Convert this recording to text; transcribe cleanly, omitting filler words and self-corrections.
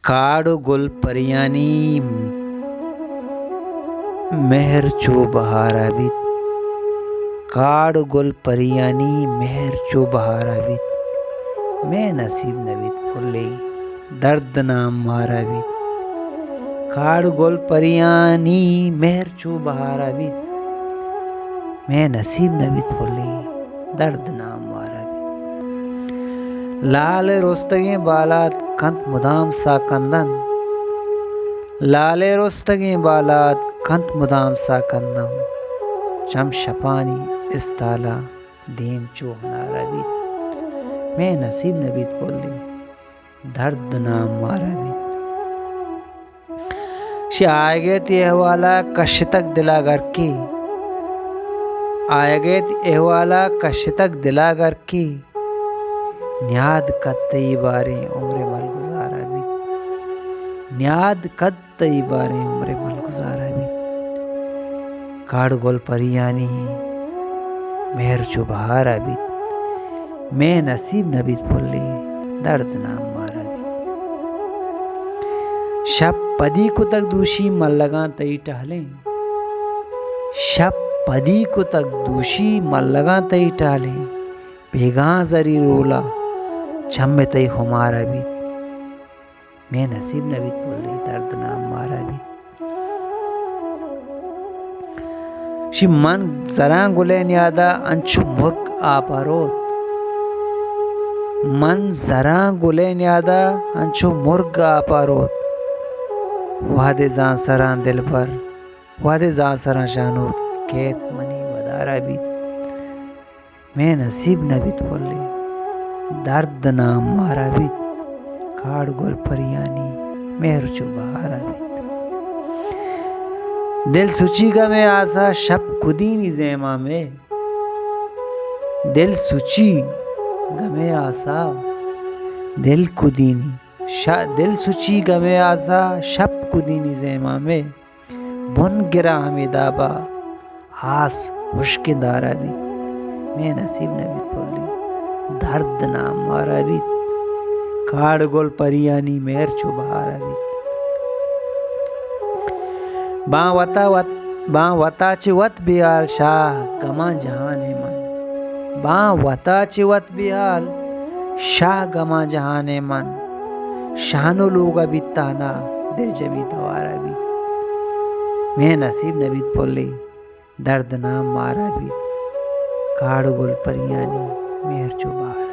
काड़ गुल परियानी मेहर चो बहारा बीत। काड़ गुल परियानी मेहर चो बहारा बीत। मैं नसीब नबीत फुल्ले दर्द नाम मारा बीत। काड़ गुल परियानी मेहर चो बहारा बीत। मैं नसीब नबीत फुल्ले दर्द नाम मारा बीत। लाल रोस्तगे बालात कंत मुदाम सा कंदन। लाले रोस्तगे बालात कंत मुदाम सा कंदम। चम शपानी इस्ताला देम चो हनारा बीत। मैं नसीब नबीत बोली दर्द नाम मारा बीत। शे आगे ती एहवाला कश्तक दिलागर की। आगे ती एहवाला कश्तक दिलागर की। न्याद कत्तई बारे उम्र मल गुजारा बीत। न्याद कत्तई बारे उम्र मल गुजारा बीत। काड़ गुल परियानी मेहर चो बहारा बीत। मैं नसीब नबीत फुल्ले दर्द नाम मारा बीत। शब पदी को तक दूशी मल लगा तई टहले। शब पदी को तक दूशी मल लगा तई टहले। बेगा जरी रोला छम्मे तई हमारा बीत। मैं नसीब नबीत फुल्ले दर्द नाम मारा बीत। शि मन जरा गुले न्यादा अंशु मुर्ग आपारोत। मन जरा गुले न्यादा अंशु मुर्ग आपारोत। वादे जान सरा दिल पर वादे जान सरा शानोत केत मनी वदारा बीत। मैं नसीब नबीत फुल्ले दर्द नाम मारा बीत। काड़ गुल परियानी मेहर चो बहारा बीत। दिल सुची गमे आसा शब कुदीनी ज़ेमा में। दिल सुची गमे आसा दिल कुदीनी दिल सुची गमे आसा शब कुदीनी ज़ेमा में। बुन गिरा हमें दाबा आस मुश्किदारा भी। मैं नसीब नबीत फुल्ले दर्द नाम मारा बीत। काड़ गुल परियानी मेहर चो बहारा बीत। बाँ वता चिवत बिहाल शाह गमा जहान मन। बाँ वता चिवत बिहाल शाह गमा जहान मन। शानो लोगा बिताना दिल जबी दवारा भी। मैं नसीब नबीत फुल्ले दर्द नाम मारा बीत। काड़ गुल परियानी मेहर चो बहारा।